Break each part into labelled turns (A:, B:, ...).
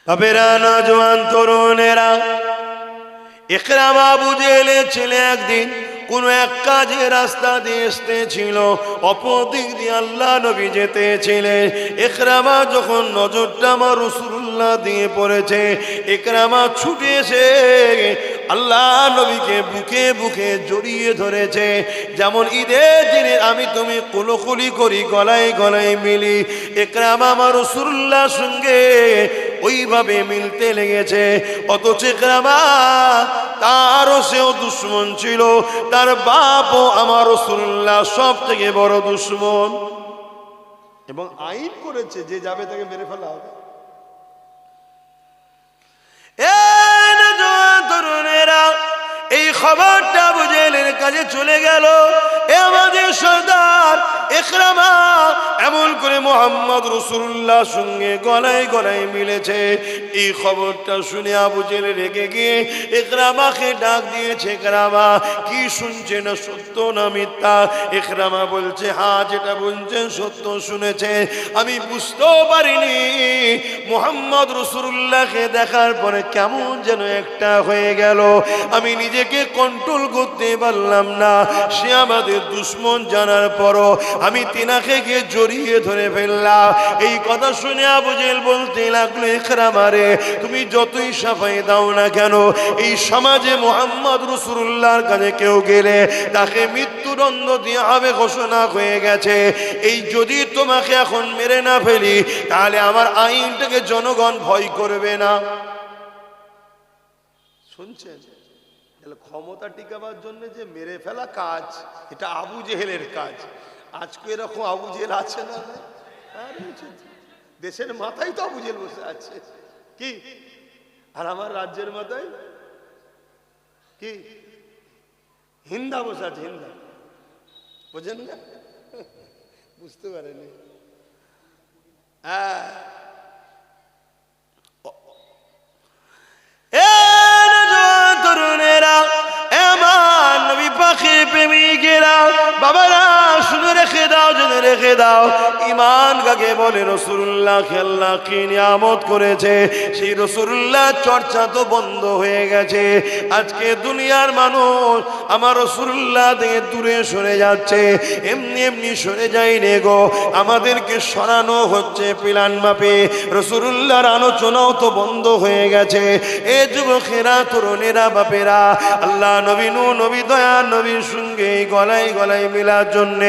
A: বাপেরা, নওজোয়ান তরুণেরা, ইকরামা আবু জেহেলের ছেলে একদিন কোন এক কাজে রাস্তা দিয়ে এসেছিল, অপর দিক দিয়ে আল্লাহ নবী যেতেছিলেন। ইকরামা যখন নজরটা আমার রাসূলুল্লাহ দিয়ে পড়েছে, ইকরামা ছুটে এসে আল্লাহ নবীকে বুকে বুকে জড়িয়ে ধরেছে। যেমন ঈদের দিনে আমি তুমি কোলাকুলি করি, গলায় গলায় মিলি, ইকরামা আমার রাসূলুল্লাহর সঙ্গে ওইভাবে মিলতে লেগেছে। অথচ ইকরামা তারও সেও দুশ্মন ছিল, তার বাপও আমার রাসূলুল্লাহ সব থেকে বড় দুশ্মন, এবং আইন করেছে যে যাবে তাকে মেরে ফেলা হবে। তরুণেরা, এই খবরটা আবু জেহেলের কাছে চলে গেল। এ আমাদের সর্দার ইকরামা এমন করে মুহাম্মদ রাসূলুল্লাহর সঙ্গে গলায় গলায় মিলেছে। এই খবরটা শুনে আবু জেহেল রেগে গিয়ে ইকরামাকে ডাক দিয়েছে, ইকরামা কি শুনছেন, সত্য না মিথ্যা? ইকরামা বলছে, হ্যাঁ যেটা বলছেন সত্য শুনেছে। আমি বুঝতেও পারিনি, মুহাম্মদ রাসূলুল্লাহকে দেখার পরে কেমন যেন একটা হয়ে গেল, আমি নিজেকে কন্ট্রোল করতে পারলাম না। সে আমাদের দুশ্মন জানার পরও আমি তিনাকে গিয়ে জড়িয়ে ধরে ফেললাম। এই কথা শুনে আবু জেহেল বলতে লাগলো, ইকরামা রে, তুমি যতই সাফাই দাও না কেন, এই সমাজে মুহাম্মদ রাসূলুল্লাহর কাছে কেউ গেলে তাকে মৃত্যুদণ্ড দেওয়া হবে ঘোষণা হয়ে গেছে। এই যদি তোমাকে এখন মেরে না ফেলি, তাহলে আমার আইনটাকে জনগণ ভয় করবে না। শুনছেন? ক্ষমতা টিকাবার জন্য যে মেরে ফেলা কাজ, এটা আবু জেহেলের কাজ। আজকে এরকম আবু জেহেল আছে না? দেশের মাথায় তো আবু জেহেল বসে আছে, কি? আর আমার রাজ্যের মাথায় কি হিন্দা বসে আছে, হিন্দা। বোঝেন না? বুঝতে পারেনি? হ্যাঁ, তরুণেরা, এমন নবী পাখির প্রেমিকেরা, বাবারা শুনে রেখে দাও, জেনে রেখে দাও, ঈমান কাকে বলে? রাসূলুল্লাহকে আল্লাহ কি নিয়ামত করেছে, সেই রাসূলুল্লাহ চর্চা তো বন্ধ হয়ে গেছে। আজকে দুনিয়ার মানুষ আমার রাসূলুল্লাহ থেকে দূরে সরে যাচ্ছে। এমনি এমনি সরে যায়নি গো, আমাদেরকে সরানো হচ্ছে প্ল্যান মাপে। রাসূলুল্লাহর আলোচনাও তো বন্ধ হয়ে গেছে। এ যুবকেরা, তরুণেরা, বাপেরা, আল্লাহ নবী নূহ নবী দয়া নবীর সঙ্গে গলায় গলায় মিলার জন্য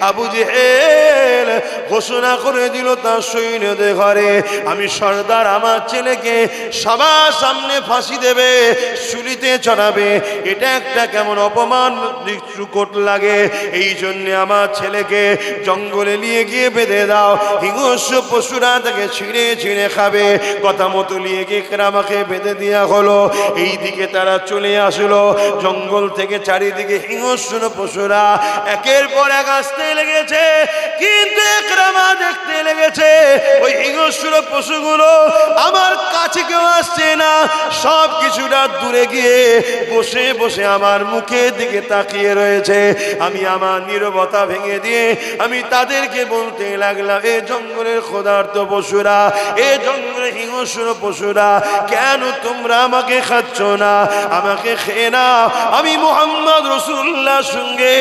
A: আবু জেহেল ঘোষণা করে দিল তার সৈন্যদের ঘরে, আমি সর্দার, আমার ছেলেকে সবার সামনে ফাঁসি দেবে, শুলিতে চড়াবে। এটা একটা কেমন অপমান চুকট লাগে। এই জন্য আমার ছেলেকে জঙ্গলে নিয়ে গিয়ে বেঁধে দাও, হিংস্র পশুরা তাকে ছিঁড়ে ছিঁড়ে খাবে। কথা মতো নিয়ে গিয়ে ইকরামাকে বেঁধে দেওয়া হলো। এই দিকে তারা চলে আসলো, জঙ্গল থেকে চারিদিকে হিংস্র পশুরা একের পর এক আসতে লেগেছে। কিন্তু ইকরামা দেখতে লেগেছে ওই হিংস্র পশুগুলো আমার কাছে কেউ আসছে না, সব কিছুটা দূরে গিয়ে বসে বসে আমার মুখের দিকে তাকিয়ে রয়েছে। আমি আমার নীরবতা ভেঙে দিয়ে আমি তাদেরকে বলতে লাগলাম, এ জঙ্গলের ক্ষুধার্ত পশুরা, এ জঙ্গলের হিংস্র পশুরা, কেন তোমরা আমাকে খাচ্ছ না? আমাকে খেয়ে নাও। আমি মুহাম্মদ রাসূলুল্লাহর সঙ্গে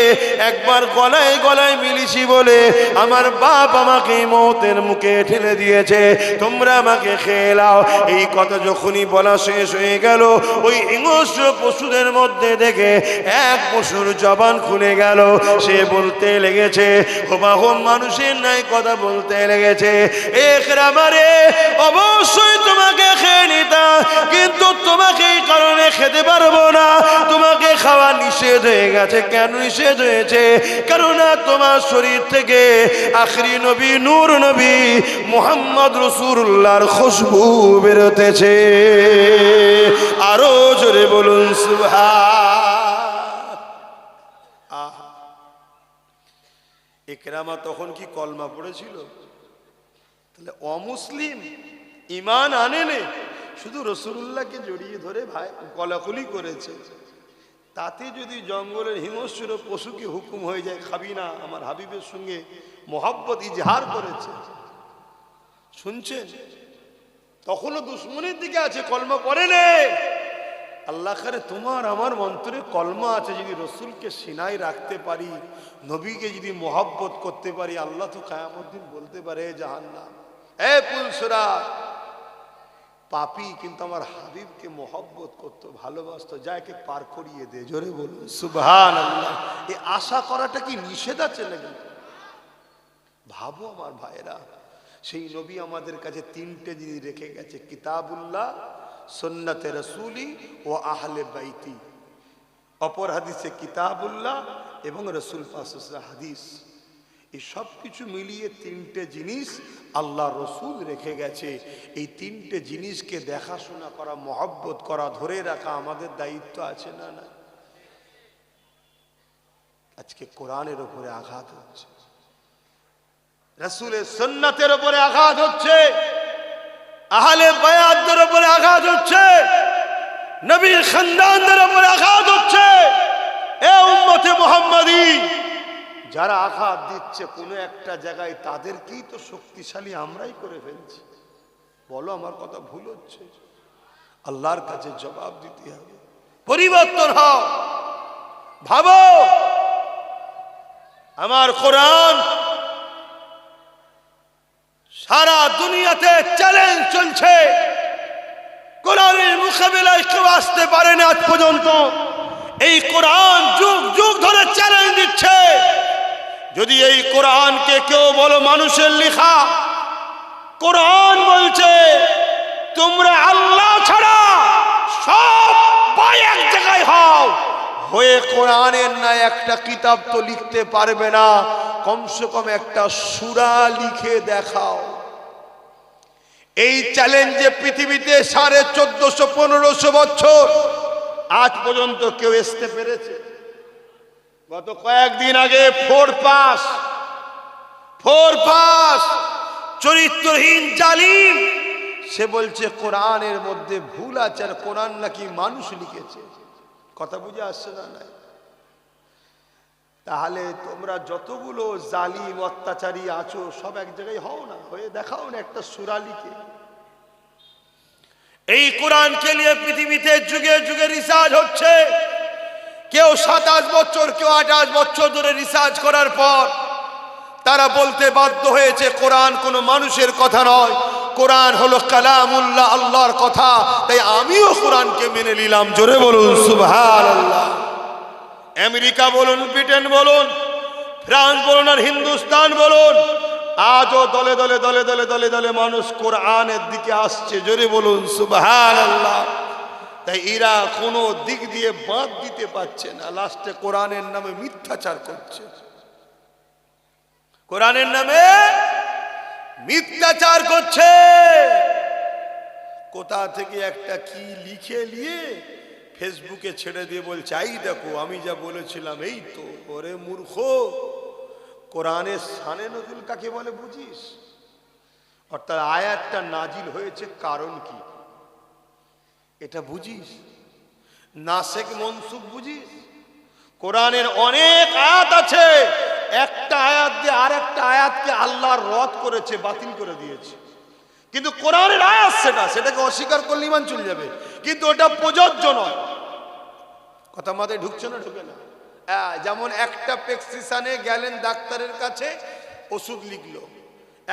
A: একবার গলায় গলায় মিলেছি বলে আমার বাপ আমাকে মওতের মুখে ঠেলে দিয়েছে, তোমরা আমাকে খেয়ে নাও। এই কথা যখনই বলা শেষ হয়ে গেল, ওই হিংস্র পশুদের মধ্যে দেখে এক পশুর জবান খুলে গেল। সে বলতে লেগেছে, হুবহু মানুষের নাই কথা বলতে লেগেছে, ইকরামা রে, অবশ্যই তোমাকে খেয়ে নিতাম, কিন্তু তোমাকে এই কারণে খেতে পারবো না, তোমাকে খাওয়া নিষেধ হয়ে গেছে। কেন নিষেধ হয়েছে? কারণ তোমার শরীর থেকে আখরি নবী, নূর নবী মুহাম্মদ রাসূলুল্লাহর খুশবু বেরোতেছে। আরো জোরে বলুন সুবহান। ইকরামা তখন কি কলমা পড়েছিল? তাহলে অমুসলিম, ঈমান আনেনি, শুধু রাসূলুল্লাহকে জড়িয়ে ধরে ভাই কলাকুলি করেছে। তাতে যদি জঙ্গলের হিংস্র পশুকে হুকুম হয়ে যায় খাবি না, আমার হাবিবের সঙ্গে মহব্বত ইজহার করেছে, শুনছেন? তখনও দুশ্মনের দিকে আছে, কলমা পড়ে নে। আল্লাহ করে তোমার আমার অন্তরে কলমা আছে, যদি রসুলকে সিনাই রাখতে পারি, নবীকে যদি মোহাব্বত করতে পারি, আল্লাহ তো কিয়ামত দিন বলতে পারে জাহান্নাম এ পুলসরা পাপী কিন্তু আমার হাবিবকে মোহাব্বত করতো, ভালোবাসতো, যাকে পার করিয়ে দে। জোরে বলুন সুবহানাল্লাহ। এই আশা করাটা কি নিষেধ আছে নাকি? ভাবো আমার ভাইরা, সেই নবী আমাদের কাছে তিনটে জিনিস রেখে গেছে, কিতাবুল্লাহ, সুন্নতে রাসূলি ও আহলে বাইতি। অপর হাদিসে কিতাবুল্লাহ এবং রাসূল পাক সাল্লাল্লাহু আলাইহি ওয়াসাল্লাম হাদিস। এই সব কিছু মিলিয়ে তিনটে জিনিস আল্লাহ রসুল রেখে গেছে। এই তিনটে জিনিসকে দেখাশোনা করা, মহব্বত করা, ধরে রাখা আমাদের দায়িত্ব আছে না? না। আজকে কোরআনের উপরে আঘাত হচ্ছে, রাসূলের সুন্নাতের উপরে আঘাত হচ্ছে, আহলে বায়াতদের উপরে আঘাত হচ্ছে, নবীর খানদানদের উপরে আঘাত হচ্ছে। এ উম্মতে মুহাম্মাদী, যারা আঘাত দিচ্ছে কোনো একটা জায়গায়, তাদেরকেই তো শক্তিশালী আমরাই করে ফেলছি। বলো আমার কথা ভুল হচ্ছে? আল্লাহর কাছে জবাব দিতে হবে। পরিবর্তন হও, ভাবো। আমার কোরআন সারা দুনিয়াতে চ্যালেঞ্জ চলছে, কোরআনের মোকাবিলায় কেউ আসতে পারে না আজ পর্যন্ত। এই কোরআন যুগ যুগ ধরে চ্যালেঞ্জ দিচ্ছে। যদি এই কোরআনকে কেউ বলো মানুষের লেখা, কোরআন বলছে তোমরা আল্লাহ ছাড়া সবাই এক জায়গায় হও, হয়ে কোরআনের না একটা কিতাব তো লিখতে পারবে না, কমসে কম একটা সূরা লিখে দেখাও। এই চ্যালেঞ্জে পৃথিবীতে 1450-1500 বছর আজ পর্যন্ত কেউ আসতে পেরেছে? গত কয়েকদিন আগে ফোর পাস চরিত্রহীন জালিম, সে বলছে কোরআনের মধ্যে ভুল আছে, আর কোরআন নাকি মানুষ লিখেছে। কথা বুঝে আসছে না? নাই। তাহলে তোমরা যতগুলো জালিম অত্যাচারী আছো, সব এক জায়গায় হও না, হয়ে দেখাও না একটা সূরা লিখে। এই কোরআনকে নিয়ে পৃথিবীতে যুগে যুগে রিসার্চ হচ্ছে। কেউ 27 বছর, কেউ 28 বছর ধরে রিসার্চ করার পর তারা বলতে বাধ্য হয়েছে কোরআন কোনো মানুষের কথা নয়, কোরআন হলো কালামুল্লাহ, আল্লাহর কথা। তাই আমিও কোরআনকে মেনে নিলাম। জোরে বলুন সুবহানাল্লাহ। আমেরিকা বলুন, ব্রিটেন বলুন, ফ্রান্স বলুন, আর হিন্দুস্তান বলুন, আজও দলে দলে দলে দলে দলে দলে মানুষ কোরআনের দিকে আসছে। জোরে বলুন সুবহানাল্লাহ। তাই এরা কোনো দিক দিয়ে বাদ দিতে পারছে না, লাস্টে কোরআনের নামে মিথ্যাচার করছে। কোরআনের নামে মিথ্যাচার করছে। কোথা থেকে একটা কি লিখে নিয়ে ফেসবুকে ছেড়ে দিয়ে বলছে, এই দেখো আমি যা বলেছিলাম এই তো। ওরে মূর্খ, কোরআনের শানে নজুল কাকে বলে বুঝিস? অর্থাৎ আয়াতটা নাজিল হয়েছে কারণ কি এটা বুঝিস? নাসেখ মনসুখ বুঝিস? কোরআনের অনেক আয়াত আছে, একটা আয়াত দিয়ে আরেকটা আয়াতকে আল্লাহ রদ করেছে, বাতিল করে দিয়েছে। কিন্তু কোরআনের আয়াত সেটাকে অস্বীকার করলে ঈমান চলে যাবে, কিন্তু ওটা প্রযোজ্য নয়। কথা মাথায় ঢুকছে না? ঢুকে না? যেমন একটা প্রেসক্রিপশনে গেলেন ডাক্তারের কাছে, ওষুধ লিখলো,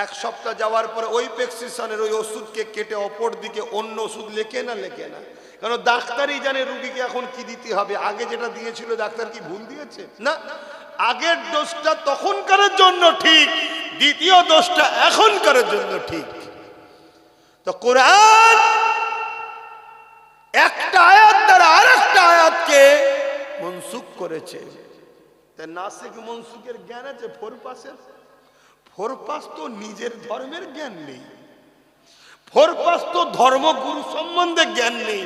A: এক সপ্তাহ যাওয়ার পরে ওই প্রেসক্রিপশনের ওই ওষুধকে কেটে অপর দিকে অন্য ওষুধ লেখে না? লেখে না। কারণ ডাক্তারই জানে রুগীকে এখন কি দিতে হবে। আগে যেটা দিয়েছিল ডাক্তার কি ভুল দিয়েছে? না, আগের ডোজটা তখনকার জন্য ঠিক, দ্বিতীয় ডোজটা এখনকার জন্য ঠিক। তো কোরআন একটা আয়াত দ্বারা আরেকটা আয়াতকে মনসুখ করেছে। তাই নাসিখ মনসুখের জ্ঞান আছে ফোরপাস তো নিজের ধর্মের জ্ঞান নেই, ফোরপাস তো ধর্মগুরু সম্বন্ধে জ্ঞান নেই।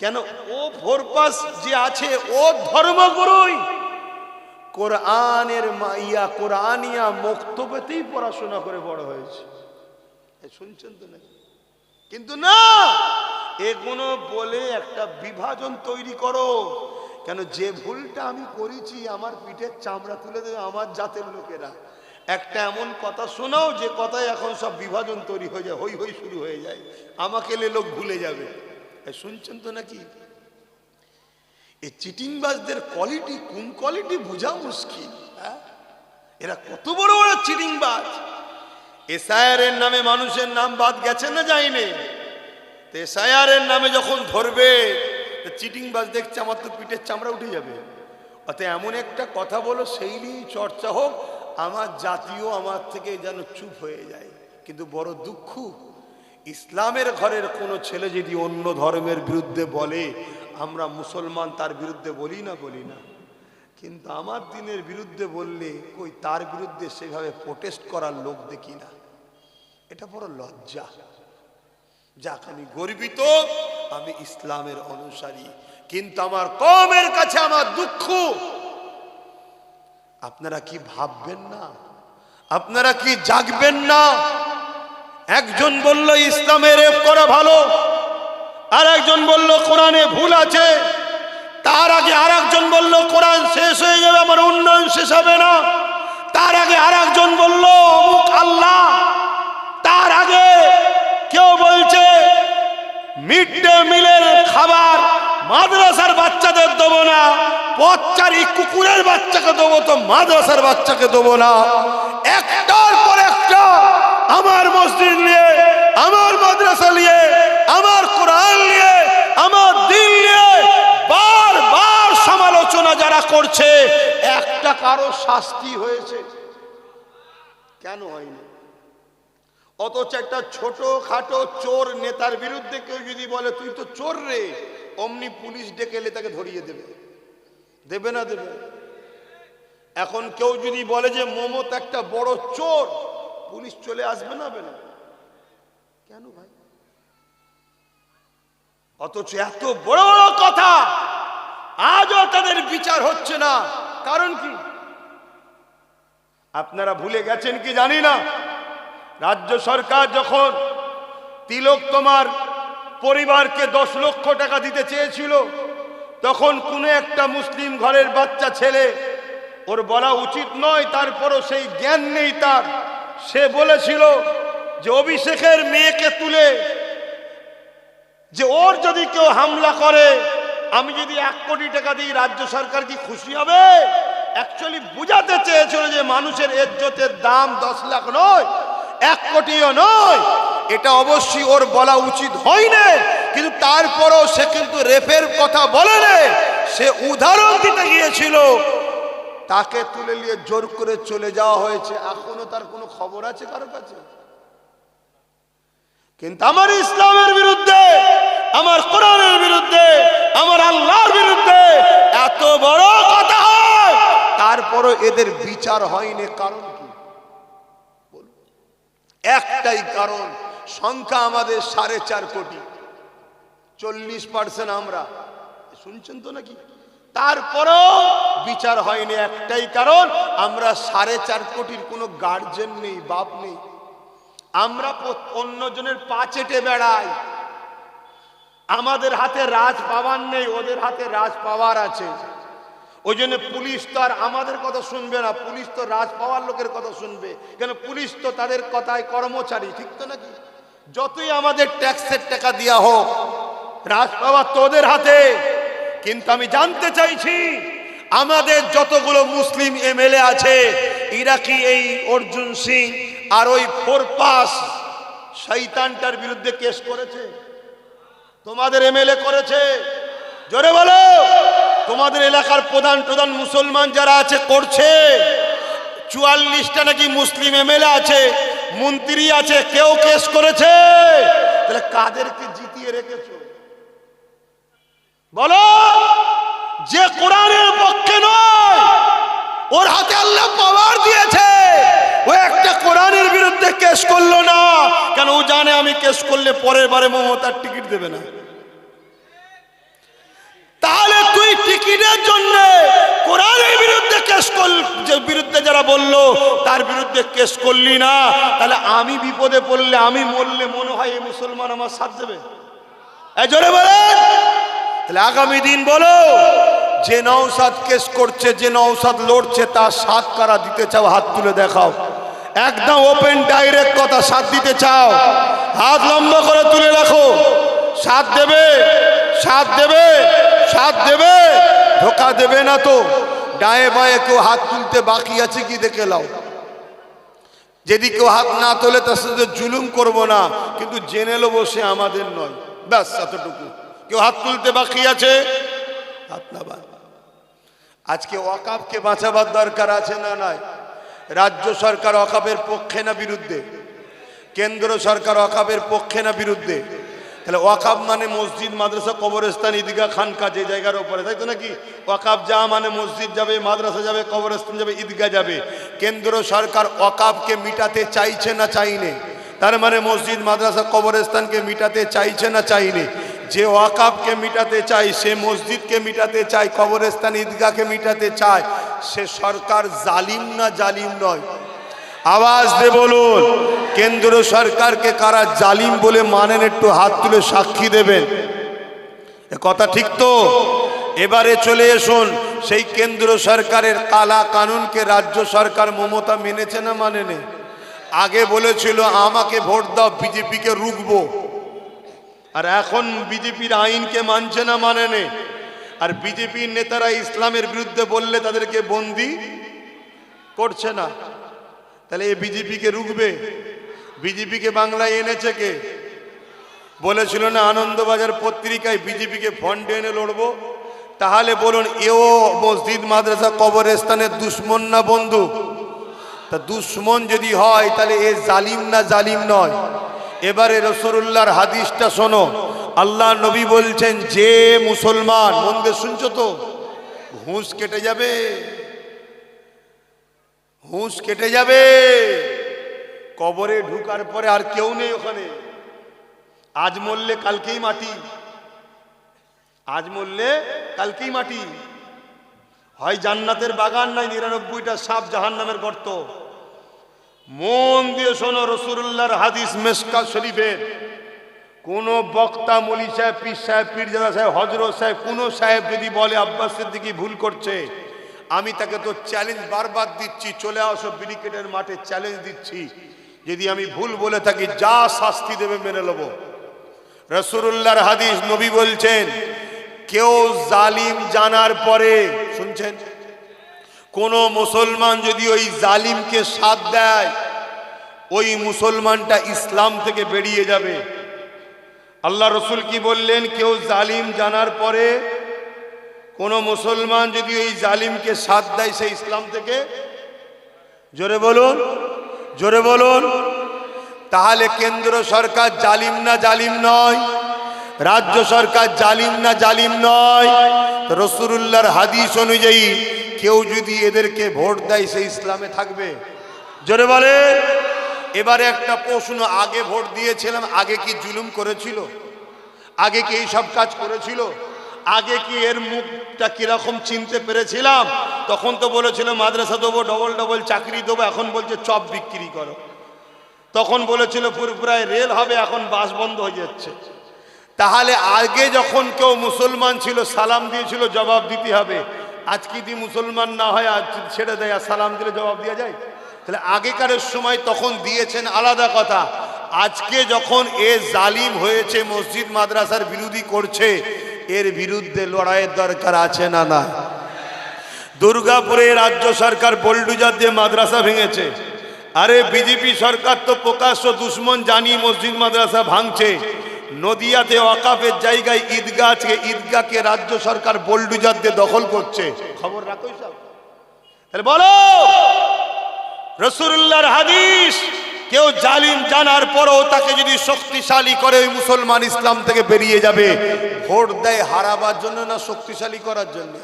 A: কেন? ও ফোরপাস যে আছে ও ধর্মগুরুই কোরআনের কোরআনিয়া মক্তবেতেই পড়াশোনা করে বড় হয়েছে। শুনছেন তো নাকি? কিন্তু না, এগুলো বলে একটা বিভাজন তৈরি করো। কেন? যে ভুলটা আমি করেছি আমার পিঠের চামড়া তুলে দেবে আমার জাতের লোকেরা, একটা এমন কথা শোনাও যে কথায় এখন সব বিভাজন তৈরি হয়ে যায়, হই হই শুরু হয়ে যায়, আমাকে এলে লোক ভুলে যাবে। শুনছেন তো নাকি? এই চিটিংবাজদের কোয়ালিটি কোন কোয়ালিটি বোঝা মুশকিল। এরা কত বড় বড় চিটিংবাজ। এসআইআর এর নামে মানুষের নাম বাদ গেছে না যায়নি? এসআইআর এর নামে যখন ধরবে চিটিংবাজ দেখছে আমার তো পিঠের চামড়া উঠে যাবে। অত এমন একটা কথা বলো সেই নিয়েই চর্চা হোক, আমার জাতীয় আমার থেকে যেন চুপ হয়ে যায়। কিন্তু বড় দুঃখ, ইসলামের ঘরের কোনো ছেলে যদি অন্য ধর্মের বিরুদ্ধে বলে, আমরা মুসলমান তার বিরুদ্ধে বলি না, কিন্তু আমার দিনের বিরুদ্ধে বললে কই তার বিরুদ্ধে সেভাবে প্রোটেস্ট করার লোক দেখি না। এটা বড় লজ্জা। যাক, আমি গর্বিত, আমি ইসলামের অনুসারী, কিন্তু আমার কওমের কাছে আমার দুঃখ। আপনারা কি ভাববেন না? আপনারা কি জাগবেন না? একজন বলল ইসলামে রেপ করা ভালো, আর একজন বলল কোরআনে ভুল আছে, তার আগে আর একজন বলল কোরআন শেষ হয়ে যাবে, আমার উন্নয়ন শেষ হবে না, তার আগে আর একজন বলল অমুক আল্লাহ, তার আগে কেউ বলছে মিড ডে মিলের খাবার মাদ্রাসার বাচ্চাদের দেবো না, পথচারী কুকুরের বাচ্চাকে দেবো তো মাদ্রাসার বাচ্চাকে দেবো না। একটার পর একটা আমার মসজিদ নিয়ে, আমার মাদ্রাসা নিয়ে, আমার কোরআন নিয়ে, আমার দিন নিয়ে বারবার সমালোচনা যারা করছে, একটা কারো শাস্তি হয়েছে? কেন হয়নি? অথচ একটা ছোট খাটো চোর নেতার বিরুদ্ধে কেউ যদি বলে তুই তো চোর রে, অমনি পুলিশ ডেকে এলে তাকে ধরিয়ে দেবে না দেবে? এখন কেউ যদি বলে যে মমতা একটা বড় চোর, পুলিশ চলে আসবে না? কেন ভাই? অথচ এত বড় বড় কথা আজও তাদের বিচার হচ্ছে না। কারণ কি? আপনারা ভুলে গেছেন কি জানি না, রাজ্য সরকার যখন তিলক তোমার পরিবারকে 10 লক্ষ টাকা দিতে চেয়েছিল, তখন কোন একটা মুসলিম ঘরের বাচ্চা ছেলে, ওর বলা উচিত নয়, তারপরও সেই জ্ঞান নেই তার, সে বলেছিল যে অভিষেকের মেয়েকে তুলে যে ওর যদি কেউ হামলা করে, আমি যদি 1 কোটি টাকা দিই, রাজ্য সরকার কি খুশি হবে? অ্যাকচুয়ালি বুঝাতে চেয়েছিল যে মানুষের ইজ্জতের দাম 10 লাখ নয়, 1 কোটিও নয়। এটা অবশ্যই ওর বলা উচিত হয়নি, কিন্তু তারপরও সে কিন্তু রেপের কথা বলেনি, সে উদাহরণ দিতে গিয়েছিল। তাকে তুলে নিয়ে জোর করে চলে যাওয়া হয়েছে। এখনো তার কোনো খবর আছে কারো কাছে? কিন্তু আমার ইসলামের বিরুদ্ধে, আমার কোরআনের বিরুদ্ধে, আমার আল্লাহর বিরুদ্ধে এত বড় কথা হয়, তারপরও এদের বিচার হয়নি। কারণ কি? একটাই কারণ, সংখ্যা আমাদের 4.5 কোটি, 40% আমরা। শুনছেন তো নাকি? তারপরও বিচার হয়নি। একটাই কারণ, আমরা 4.5 কোটির কোনো গার্জেন নেই, বাপ নেই। আমরা অন্যজনের পা চেটে বেড়াই। আমাদের হাতে রাজ পাওয়ার নেই, ওদের হাতে রাজ পাওয়ার আছে। ওই জন্য পুলিশ তো আর আমাদের কথা শুনবে না, পুলিশ তো রাজ পাওয়ার লোকের কথা শুনবে। কেন? পুলিশ তো তাদের কথায় কর্মচারী, ঠিক তো নাকি? যতই আমাদের ট্যাক্সের টাকা দেওয়া হোক, রাজ পাওয়ার তো ওদের হাতে। কিন্তু আমি জানতে চাইছি, আমাদের যতগুলো মুসলিম এমএলএ আছে, এরা কি এই অর্জুন সিং আর ওই 4 শয়তানটার বিরুদ্ধে কেস করেছে? তোমাদের এমএলএ করেছে? জোরে বলো। তোমাদের এলাকার প্রধান মুসলমান যারা আছে করছে। 44টা নাকি মুসলিম এমএলএ আছে, মন্ত্রী আছে, কেউ কেস করেছে? তাহলে কাদেরকে জিতিয়ে রেখেছো বলো? যে কোরআনের পক্ষে নয়, ওর হাতে আল্লাহ পাওয়ার দিয়েছে, ও একটা কোরআনের বিরুদ্ধে কেস করলো না। কেন? ও জানে আমি কেস করলে পরের বারে মমতার টিকিট দেবে না। তাহলে তুই টিকিটের জন্য কোরআনের বিরুদ্ধে কেস বিরুদ্ধে যারা বললো তার বিরুদ্ধে কেস করলি না, তাহলে আমি বিপদে পড়লে, আমি মরলে মনে হয় এই মুসলমান আমার সাথ দেবে? জোরে বলেন। তাহলে আগামী দিন বলো, যে নওশাদ কেস করছে, যে নওশাদ লড়ছে, তার সাথ কারা দিতে চাও? হাত তুলে দেখাও। একদম ওপেন ডাইরেক্ট কথা। সাথ দিতে চাও হাত লম্বা করে তুলে রাখো। সাথ দেবে, সাথ দেবে, সাথ দেবে, ধোকা দেবে না তো। ডায়ে বায়ে কেউ হাত তুলতে বাকি আছে কি দেখে লাও। যদি কেউ হাত না তোলে তার সাথে জুলুম করব না, কিন্তু জেনে লো বসে আমাদের নয়, ব্যাস এতটুকু। কেউ হাত তুলতে বাকি আছে হাত না বাদ। আজকে ওয়াকাফকে বাঁচাবার দরকার আছে না নাই? রাজ্য সরকার ওয়াকাফের পক্ষে না বিরুদ্ধে? কেন্দ্র সরকার ওয়াকাফের পক্ষে না বিরুদ্ধে? তাহলে ওয়াকাফ মানে মসজিদ, মাদ্রাসা, কবরস্থান, ঈদগাহ, খানকা, যে জায়গার উপরে, তাই তো নাকি? ওয়াকাফ যা মানে মসজিদ যাবে, মাদ্রাসা যাবে, কবরস্থান যাবে, ঈদগাহ যাবে। কেন্দ্র সরকার ওয়াকাফকে মিটাতে চাইছে না চাইনে? তার মানে মসজিদ, মাদ্রাসা, কবরস্থানকে মিটাতে চাইছে না চাইনে? যে ওয়াকাফকে মিটাতে চায়, সে মসজিদকে মিটাতে চায়, কবরস্থান, ঈদগাহকে মিটাতে চায়, সে সরকার জালিম না জালিম নয়? আওয়াজ দিয়ে বলুন, কেন্দ্র সরকারকে কারা জালিম বলে মানেন? একটু হাত তুলে সাক্ষী দেবেন। এ কথা ঠিক তো? এবারে চলে আসুন, সেই কেন্দ্র সরকারের কালা কানুনকে রাজ্য সরকার মমতা মেনেছে না মানেনি? আগে বলেছিল আমাকে ভোট দাও, বিজেপিকে রুখবো, আর এখন বিজেপির আইনকে মানছে না মানেনি? আর বিজেপির নেতারা ইসলামের বিরুদ্ধে বললে তাদেরকে বন্দি করছে না। তাহলে এই বিজেপিকে রুখবে? বিজেপিকে বাংলায় এনেছে কে? বলেছিল না আনন্দবাজার পত্রিকায় বিজেপিকে ফন্ডে এনে লড়বো? তাহলে বলুন, এও মসজিদ, মাদ্রাসা, কবরস্থানের দুশ্মন না বন্ধু? তা দুশ্মন যদি হয় তাহলে এ জালিম না জালিম নয়? এবারে রাসূলুল্লাহর হাদিসটা শোনো। আল্লাহ নবী বলছেন, যে মুসলমান, মন দিয়ে শুনছো তো, ঘুষ কেটে যাবে, হুঁশ কেটে যাবে। কবরে ঢুকার পরে আর কেউ নেই ওখানে। আজ মরলে কালকেই মাটি, আজ মরলে কালকেই মাটি। হয় জান্নাতের বাগান, নাই 99টা সাপ, জাহান্নামের গর্ত। মন দিয়ে শোনো, রাসূলুল্লাহর হাদিস, মিশকাত শরীফের। কোন বক্তা, মৌলী সাহেব, পীর সাহেব, পীরজাদা সাহেব, হযরত সাহেব, কোন সাহেব যদি বলে আব্বাস সিদ্দিকী ভুল করছে, আমি তাকে তো চ্যালেঞ্জ বারবার দিচ্ছি, চলে আসো ব্রিগেডের মাঠে, চ্যালেঞ্জ দিচ্ছি, যদি আমি ভুল বলে থাকি যা শাস্তি দেবে মেনে নেব। রাসূলুল্লাহর হাদিস, নবী বলছেন, কেউ জালিম জানার পরে, শুনছেন, কোন মুসলমান যদি ওই জালিমকে সাথ দেয়, ওই মুসলমানটা ইসলাম থেকে বেরিয়ে যাবে। আল্লাহ রসুল কি বললেন? কেউ জালিম জানার পরে কোন মুসলমান যদি ওই জালিমকে সাথ দেয়, সে ইসলাম থেকে, জোরে বলুন, জোরে বলুন। তাহলে কেন্দ্র সরকার জালিম না জালিম নয়? রাজ্য সরকার জালিম না জালিম নয়? রাসূলুল্লাহর হাদিস অনুযায়ী কেউ যদি এদেরকে ভোট দেয়, সে ইসলামে থাকবে, জোরে বলে। এবারে একটা প্রশ্ন, আগে ভোট দিয়েছিলাম, আগে কি জুলুম করেছিল? আগে কি এই সব কাজ করেছিল? আগে কি এর মুখটা কিরকম চিনতে পেরেছিলাম? তখন তো বলেছিল মাদ্রাসা দেবো, ডবল ডবল চাকরি দেবো, এখন বলছে চপ বিক্রি করো। তখন বলেছিল পুরপুরায় রেল হবে, এখন বাস বন্ধ হয়ে যাচ্ছে। তাহলে আগে যখন কেউ মুসলমান ছিল, সালাম দিয়েছিল, জবাব দিতে হবে। আজকে যদি মুসলমান না হয়, আজ ছেড়ে দেয়, আর সালাম দিলে জবাব দেওয়া যায়? তাহলে আগেকারের সময় তখন দিয়েছেন, আলাদা কথা। আজকে যখন এ জালিম হয়েছে, মসজিদ মাদ্রাসার বিরোধী করছে, এর বিরুদ্ধে লড়াইয়ের দরকার আছে না না? দুর্গাপুরে রাজ্য সরকার বোলডুজার দিয়ে মাদ্রাসা ভেঙেছে। আরে বিজেপি সরকার তো প্রকাশ্য দুশ্মন জানিয়ে মসজিদ মাদ্রাসা ভাঙছে। নদিয়াতে ওয়াকাফের জায়গায় ঈদগাহ আছে, ঈদগাহকে রাজ্য সরকার বোলডুজার দিয়ে দখল করছে। খবর রাখো সব। তাহলে বলো, রাসূলুল্লাহর হাদিস, কেউ জালিম জানার পরও তাকে যদি শক্তিশালী করে, ওই মুসলমান ইসলাম থেকে বেরিয়ে যাবে। ভোট দেয় হারাবার জন্য না শক্তিশালী করার জন্য?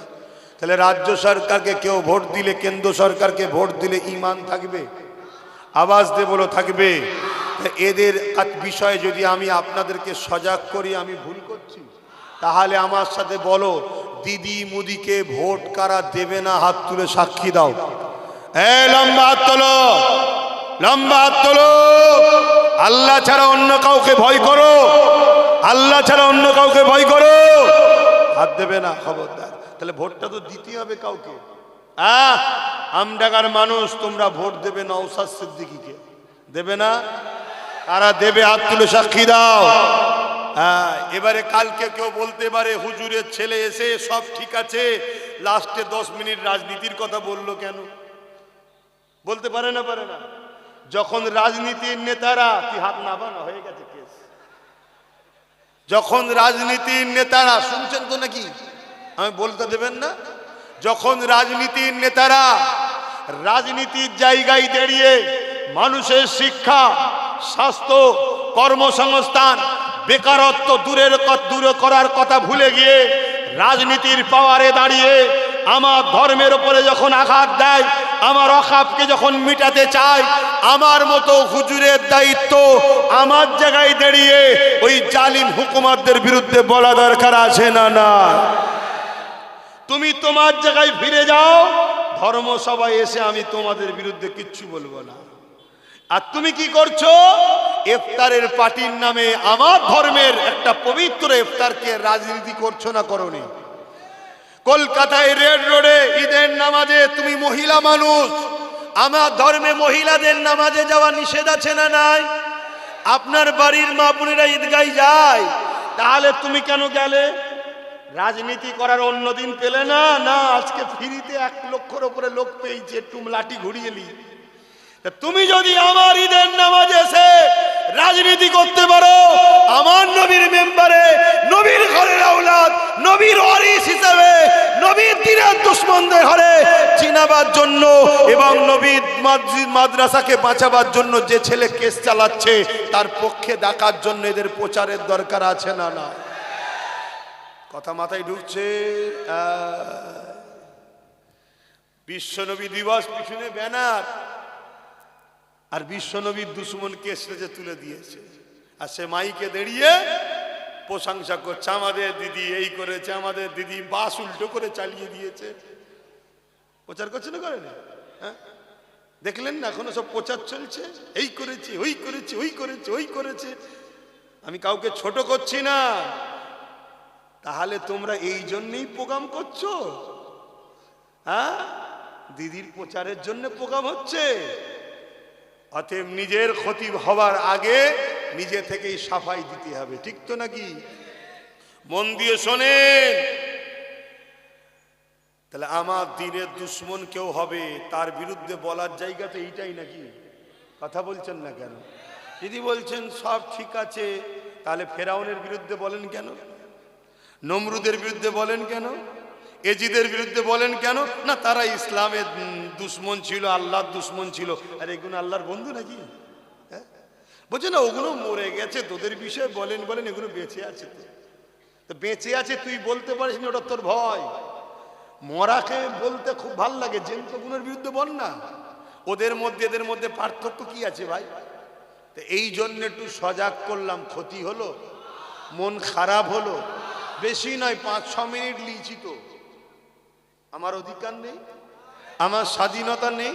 A: তাহলে রাজ্য সরকারকে কেউ ভোট দিলে, কেন্দ্র সরকারকে ভোট দিলে ঈমান থাকবে? আওয়াজ দিয়ে বলো, থাকবে? এদের বিষয়ে যদি আমি আপনাদেরকে সজাগ করি, আমি ভুল করছি? তাহলে আমার সাথে বলো, দিদি মুদিকে ভোট কারা দেবে না? হাত তুলে সাক্ষী দাও। লম্বা হাত তোলো, লম্বা হাত তোলো। আল্লাহ ছাড়া অন্য কাউকে ভয় করো, আল্লাহ ছাড়া অন্য কাউকে ভয় করো, হাত দেবে না, খবরদার। তাহলে ভোটটা তো দিতে হবে কাউকে। আমডাঙ্গার মানুষ তোমরা ভোট দেবে নওশাদ সিদ্দিকীকে, দেবে না? কারা দেবে হাত তুলে সাক্ষী দাও। হ্যাঁ, এবারে কালকে কেউ বলতে পারে হুজুরের ছেলে এসে সব ঠিক আছে, লাস্টে 10 মিনিট রাজনীতির কথা বললো কেন? বলতে পারে না, পারে না? যখন রাজনীতির নেতারা, তুই হাত নাবানো হয়ে গেছে কেস, যখন রাজনীতির নেতারা, শুনছেন তো নাকি? আমি বলতে দেবেন না? যখন রাজনীতির নেতারা রাজনীতির জায়গায় দাঁড়িয়ে মানুষের শিক্ষা, স্বাস্থ্য, কর্মসংস্থান, বেকারত্ব দূর করার কথা ভুলে গিয়ে রাজনীতির পাওয়ারে দাঁড়িয়ে আমার ধর্মের উপরে যখন আঘাত দেয়, আমার অকাপকে যখন মিটাতে চায়, আমার মতো হুজুরের দায়িত্ব আমার জায়গায় দাঁড়িয়ে ওই জালিম হুকুমতদের বিরুদ্ধে বলা দরকার আছে না? না, তুমি তোমার জায়গায় ফিরে যাও, ধর্মসভায় এসে আমি তোমাদের বিরুদ্ধে কিচ্ছু বলবো না। আর তুমি কি করছো? ইফতারের পার্টির নামে আমার ধর্মের একটা পবিত্র ইফতারকে রাজনীতি করছো না? করোনি? কলকাতায় রেড রোডে ঈদের নামাজে তুমি মহিলা মানুষ, আমার ধর্মে মহিলাদের নামাজে যাওয়া নিষেধ আছে না নাই? আপনার বাড়ির মা বোনেরা ঈদগায় যায়, তাহলে তুমি কেন গেলে? রাজনীতি করার অন্য দিন পেলে না? না, আজকে ফ্রিতে 1 লক্ষের উপরে লোক পেয়েছে, একটু লাঠি ঘুরিয়ে নি। তুমি যদি আমার ঈদের নামাজে এসে রাজনীতি করতে পারো, আমার নবীর মেম্বারে, নবীর ঘরের আওলাদ, নবীর ওয়ারিস হিসেবে নবীর দ্বীনের দুশমনদের ঘরে চিনাবার জন্য এবং নবীর মসজিদ মাদ্রাসাকে বাঁচাবার জন্য যে ছেলে কেস চালাচ্ছে তার পক্ষে ডাকার জন্য এদের প্রচারের দরকার আছে না? না, কথা মাথায় ঢুকছে? বিশ্বনবী দিবস পিছনে ব্যানার, আর বিশ্বনবীর দুশমনকে স্টেজে তুলে দিয়েছে, আর সে মাইকে দাঁড়িয়ে প্রশংসা করছে, আমাদের দিদি এই করেছে, আমাদের দিদি বাস উল্টো করে চালিয়ে দিয়েছে। প্রচার করছে না, করে না? হ্যাঁ, দেখলেন না? এখনো সব প্রচার চলছে, এই করেছে, ওই করেছে, ওই করেছে, ওই করেছে। আমি কাউকে ছোট করছি না। তাহলে তোমরা এই জন্যই প্রোগ্রাম করছো? হ্যাঁ, দিদির প্রচারের জন্য প্রোগ্রাম হচ্ছে। অতএব নিজের ক্ষতি হবার আগে নিজে থেকেই সাফাই দিতে হবে, ঠিক তো নাকি? মন দিয়ে শোনেন, তাহলে আমার দ্বীনের দুশমন কেউ হবে, তার বিরুদ্ধে বলার জায়গা তো এইটাই নাকি? কথা বলছেন না কেন? যদি বলছেন সব ঠিক আছে, তাহলে ফেরাউনের বিরুদ্ধে বলেন কেন? নমরুদের বিরুদ্ধে বলেন কেন? এজিদের বিরুদ্ধে বলেন কেন? না, তারা ইসলামের দুশ্মন ছিল, আল্লাহর দুশ্মন ছিল। আর এগুলো আল্লাহর বন্ধু নাকি? হ্যাঁ, বলছে না ওগুলো মরে গেছে, তোদের বিষয়ে বলেন, বলেন, এগুলো বেঁচে আছে। তো বেঁচে আছে তুই বলতে পারিস না, ওটা তোর ভয়। মরাকে বলতে খুব ভাল লাগে, জেনগুলোর বিরুদ্ধে বল না। ওদের মধ্যে এদের মধ্যে পার্থক্য কি আছে ভাই? তো এই জন্য একটু সজাগ করলাম, ক্ষতি হলো, মন খারাপ হলো, বেশি নয় 5-6 মিনিট লিয়েছি। তো আমার অধিকার নেই, আমার স্বাধীনতা নেই,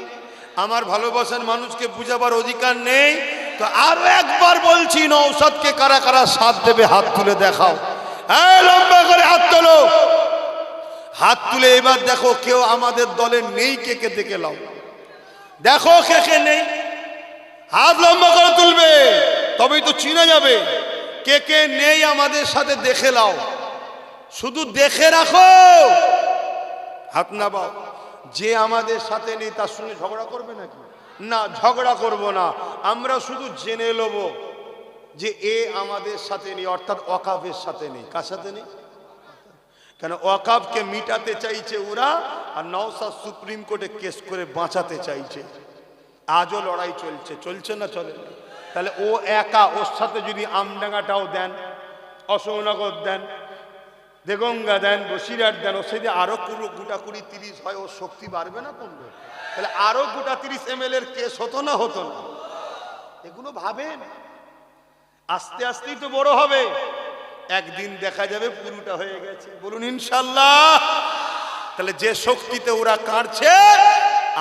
A: আমার ভালোবাসার মানুষকে বুঝাবার অধিকার নেই? তো আরো একবার বলছি, নওশাদকে কারা কারা সাথ দেবে হাত তুলে দেখাও। এই লম্বা করে হাত তোলো, হাত তুলে এবার দেখো কেউ আমাদের দলে নেই, কে কে দেখে লাও, দেখো কে কে নেই। হাত লম্বা করে তুলবে, তবেই তো চিনা যাবে কে কে নেই আমাদের সাথে, দেখে লাও। শুধু দেখে রাখো, হাত না বাও। যে আমাদের সাথে নেই তার সঙ্গে ঝগড়া করবে নাকি? না, ঝগড়া করব না। আমরা শুধু জেনে নেব যে এ আমাদের সাথে নেই, অর্থাৎ ওয়াকাফের সাথে নেই। কার সাথে নেই? কেন ওয়াকাফকে মিটাতে চাইছে ওরা, আর নওশাদ সুপ্রিম কোর্টে কেস করে বাঁচাতে চাইছে। আজও লড়াই চলছে, চলছে না? চলে। তাহলে ও একা, ওর সাথে যদি আমডাঙ্গাটাও দেন, অশোকনগর দেন, দেগঙ্গা দেন, বসিরহাট দেন, ও সেদিন আরো গোটা 20-30 হয়, ওর শক্তি বাড়বে না কমবে? তাহলে আরো গোটা 30 ML এর কেস হতো না? হতো না? এগুলো ভাবেন, আস্তে আস্তেই তো বড় হবে, একদিন দেখা যাবে পুরোটা হয়ে গেছে। বলুন ইনশাল্লাহ। তাহলে যে শক্তিতে ওরা কাঁদছে,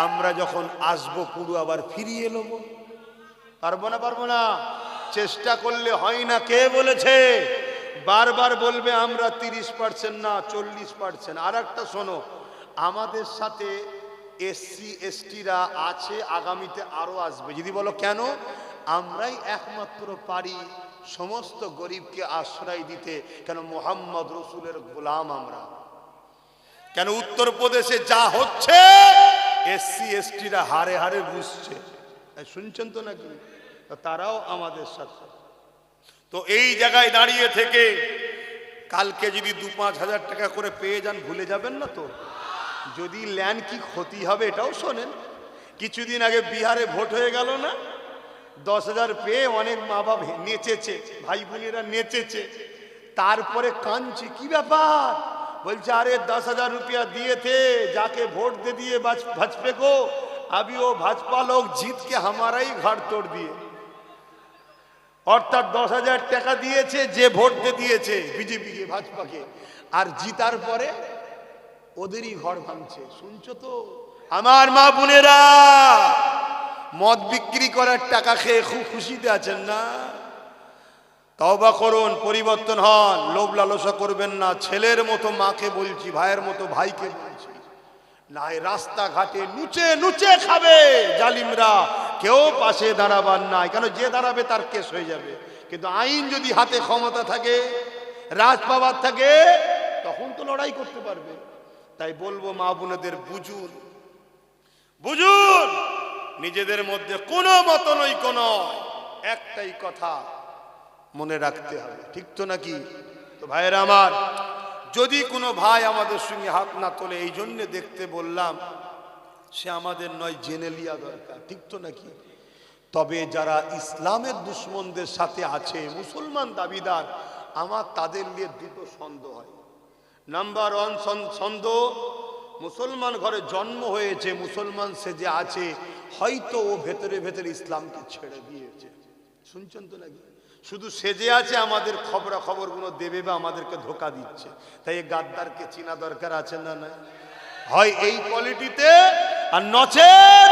A: আমরা যখন আসবো পুরো আবার ফিরিয়ে নেব। পারবো না? পারবো না? চেষ্টা করলে হয় না। কে বলেছে? বারবার বলবে আমরা 30% না 40%। আর একটা শোনো, আমাদের সাথে এসসি এসটিরা আছে, আগামীতে আরো আসবে। যদি বলো কেন, আমরাই একমাত্র পারি সমস্ত গরিবকে আশ্রয় দিতে। কেন, মোহাম্মদ রসুলের গোলাম আমরা। কেন, উত্তরপ্রদেশে যা হচ্ছে এসসি এসটিরা হারে হারে বুঝছে, শুনছেন তো নাকি? তারাও আমাদের সাথে। তো এই জায়গায় দাঁড়িয়ে থেকে কালকে যদি 2-5 হাজার টাকা করে পেয়ে যান, ভুলে যাবেন না তো? যদি ল্যান্ড কি ক্ষতি হবে এটাও শোনেন। কিছুদিন আগে বিহারে ভোট হয়ে গেল না, 10,000 পেয়ে অনেক মা বাপ নেচেছে, ভাই বোনেরা নেচেছে। তারপরে কাঁদছে, কি ব্যাপার? বলছে আরে 10,000 रुपया दिए थे, जाके वोट दे दिए भाजपा को, अभी वो भाजपा लोग जीत के हमारा ही घर तोड़ दिए। অর্থাৎ 10,000 টাকা দিয়েছে যে ভোট দিয়েছে বিজেপিকে, ভাজপাকে, আর জিতার পরে ওদেরই ঘর ভাঙছে। শুনছো তো আমার মা বোনেরা? মদ বিক্রি করার টাকা খেয়ে খুব খুশিতে আছেন না? তওবা করুন, পরিবর্তন হন, লোভ লালসা করবেন না। ছেলের মতো মাকে বলছি, ভাইয়ের মতো ভাইকে বলছি, নাই রাস্তাঘাটে নুচে নুচে খাবে জালিমরা, কেউ পাশে দাঁড়াবার নাই। কেন, যে দাঁড়াবে তার কেস হয়ে যাবে। কিন্তু আইন যদি হাতে ক্ষমতা থাকে, রাজ পাওয়ার থাকে, তখন তো লড়াই করতে পারবে। তাই বলবো মা বোনেদের, বুঝুন বুঝুন, নিজেদের মধ্যে কোনো মতনৈক্য নয়, একটাই কথা মনে রাখতে হবে, ঠিক তো নাকি? তো ভাইয়েরা আমার, যদি কোনো ভাই আমাদের সঙ্গে হাত না তোলে, এই জন্যে দেখতে বললাম, সে আমাদের নয়, জেনে লিয়া দরকার, ঠিক তো নাকি? তবে যারা ইসলামের দুশ্মনদের সাথে আছে, মুসলমান দাবিদার, আমার তাদের নিয়ে দুটো সন্দেহ হয়। নাম্বার 1 সন্দেহ, মুসলমান ঘরে জন্ম হয়েছে, মুসলমান সেজে আছে, হয়তো ও ভেতরে ভেতরে ইসলামকে ছেড়ে দিয়েছে। শুনছেন তো নাকি? শুধু সেজে আছে, আমাদের খবরগুলো দেবে বা আমাদেরকে ধোকা দিচ্ছে। তাই এই গাদ্দারকে চিনা দরকার আছে না? না হয় এই কোয়ালিটিতে, আর নচেত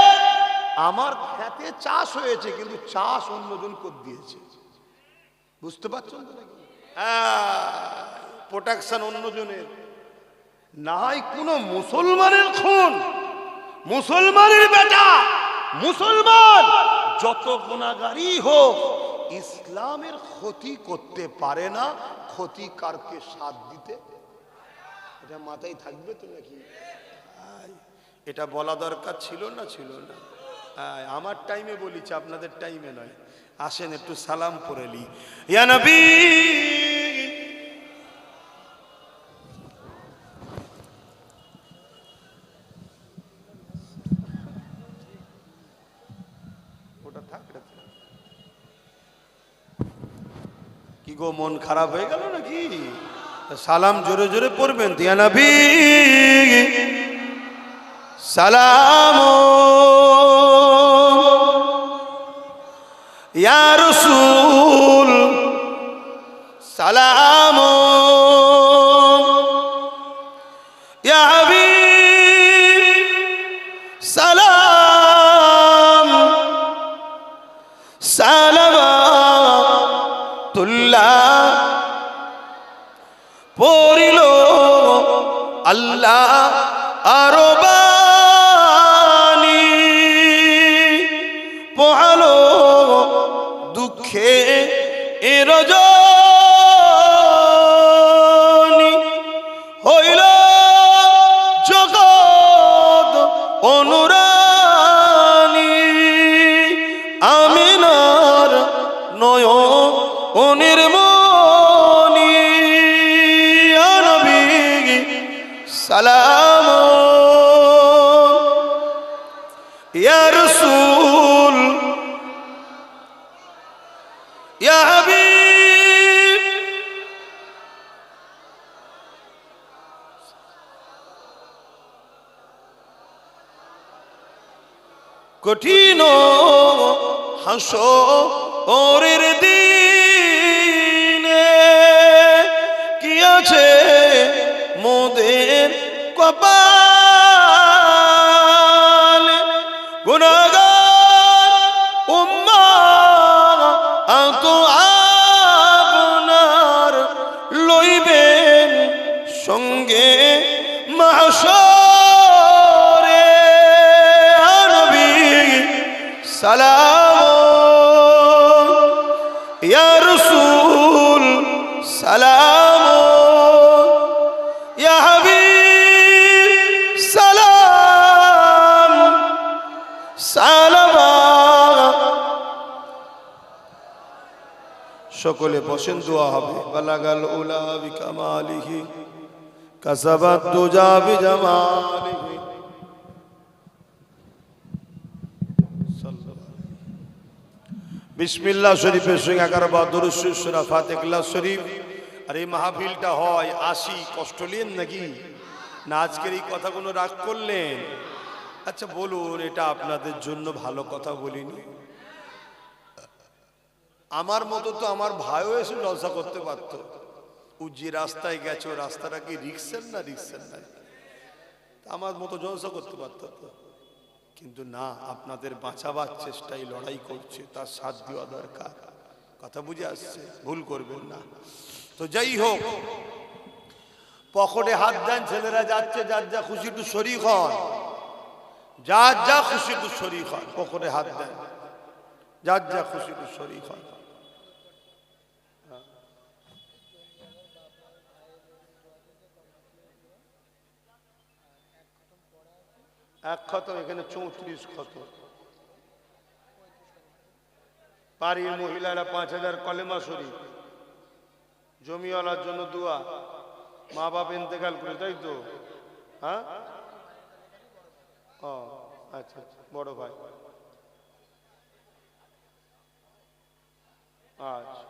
A: আমার খেতে চাষ হয়েছে, কিন্তু চাষ অন্যজন করে দিয়েছে। বুঝতে পারছেন তো নাকি? প্রোটেকশন অন্যজনের, না হয় কোনো মুসলমানের খুন, মুসলমানের বেটা, মুসলমান যত গুনাহগারই হোক, ইসলামের ক্ষতি করতে পারে না, ক্ষতিকারকে সাথ দিতে। এটা মাথায় থাকবে তো নাকি? এটা বলা দরকার ছিল না? ছিল না? আমার টাইমে বলেছি, আপনাদের টাইমে নয়। আসেন একটু সালাম পড়ে নি। ইয়া নবী, ওটা থাক। কি গো, মন খারাপ হয়ে গেল নাকি? সালাম জোরে জোরে পড়বেন। ইয়া নবী সালাম, ইয়া রাসূল সালাম, ইয়া হাবিব সালাম, সালাওয়াতুল্লাহ পড়িল আল্লাহ আরো বাণী, পোহালো দুঃখে এ রজনী, হইল জগৎ অনুরানী, আমিনার নয়নের মনি, ইয়া নবী সালাম, ইয়া রাসূল ইয়া হাবিব। কঠিন হাসরের দিনে কি আছে মোদের কপালে, গুনাহগার উম্মাহ তো আপনার লইবেন সঙ্গে মাহশরে, সালাম, ইয়া রাসূল সালাম, ইয়া হাবিব সালাম সালাম। সকলে বসেন, দোয়া হবে। বালাগাল উলা বিকামালিহি কাসাবাত দুজা বিজামালিহি। বিসমিল্লাহ শরীফের সঙ্গে 11 বার দরুদ শরীফ, সূরা ফাতিহা শরীফ। আর এই মাহফিলটা হয় 80, কষ্ট নিয়েন নাকি না? আজকের এই কথাগুলো রাগ করলেন? আচ্ছা বলুন, এটা আপনাদের জন্য ভালো কথা বলিনি? আমার মতো তো আমার ভাইও এসে জলসা করতে পারত। ও যে রাস্তায় গেছে, রাস্তাটা কি রিক্সের না? রিক্সের নাই। আমার মতো জলসা করতে পারত তো, কিন্তু না, আপনাদের বাঁচাবার চেষ্টায় লড়াই করছে, তার সাথ দেওয়া দরকার। কথা বুঝে আসছে? ভুল করবেন না। তো যাই হোক, পকেটে হাত দেন, ছেলেরা যাচ্ছে, যার যা খুশি একটু শরীক হন, যার যা খুশি একটু শরীক হন, পকেটে হাত দেন, যার যা খুশি একটু শরীক হন। এক খতম, এখানে 34 খতম। বাড়ির মহিলারা 5000 কলেমা শরীফ, জমিওয়ালার জন্য দোয়া, মা বাপ ইন্তেকাল করে, তাই তো? হ্যাঁ, ও আচ্ছা আচ্ছা, বড় ভাই। আচ্ছা,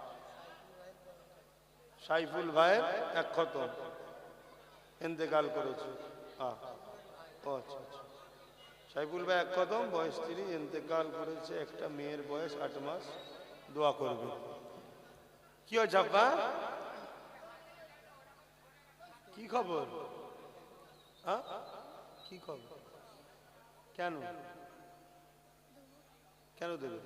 A: সাইফুল ভাইয়ের এক খতম ইন্তেকাল করেছে। ও আচ্ছা আচ্ছা, সাইফুল ভাই এক খতম, বয়স 30, ইন্তেকাল করেছে। একটা মেয়ের বয়স 8 মাস। দোয়া করবে। কি হয়েছে আব্বা? কি খবর? হ্যাঁ, কি খবর? কেন কেন দেবে?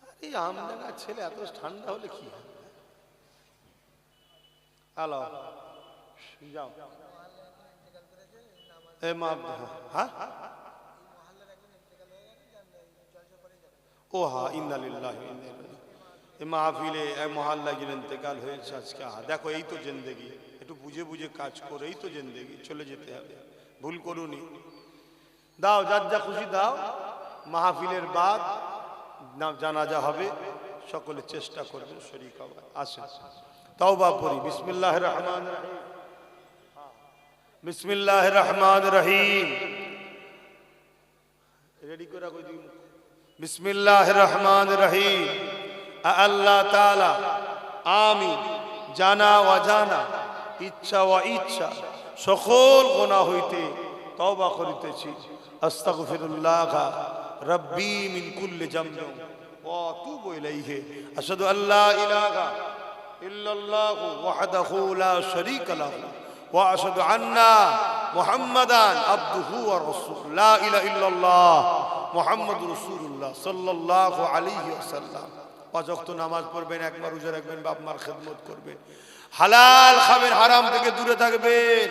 A: আরে আমডাঙ্গা ছেলে, এত ঠান্ডা হলে কি হবে? হ্যালো, যাও। এ মা, হ্যাঁ, ও হ্যাঁ, ইন্না লিল্লাহি ওয়া ইন্না ইলাইহি রাজিউন। এই মাহফিলে এক মহল্লা গিয়ে ইন্তেকাল হয়েছে আজকে। দেখো, এই তো জিন্দেগি, একটু বুঝে বুঝে কাজ করে, এই তো জিন্দেগি, চলে যেতে হবে। ভুল করুনি। দাও, যার যা খুশি দাও। মাহফিলের বাদ জানাজা হবে, সকলে চেষ্টা করবেন শরীক হওয়ার। আসেন তওবা পড়ি। বিসমিল্লাহির রহমানির রহিম, বিসমিল্লাহির রহমানির রহিম। রেডি করে রাখো। বিসমিল্লাহির রহমানির রহিম। আল্লাহ তাআলা, আমি জানা অজানা, ইচ্ছা ও ইচ্ছা সকল গুনাহ হইতে তওবা করিতেছি। আস্তাগফিরুল্লাহ রাব্বি মিন কুল্লি যামবি ওয়া আতুবু ইলাইহি। আশহাদু আল্লা ইলাহা ইল্লাল্লাহু ওয়াহদাহু লা শারীকা লাহু ওয়া আশহাদু আন্না মুহাম্মাদান আবদুহু ওয়া রাসূলুহু। লা ইলাহা ইল্লাল্লাহ মুহাম্মাদুর রাসূলুল্লাহ সাল্লাল্লাহু আলাইহি ওয়াসাল্লাম। 5 ওয়াক্ত নামাজ পড়বেন, একবার রোজা রাখবেন, বাপ মার খেদমত করবেন, হালাল খাবেন, হারাম থেকে দূরে থাকবেন,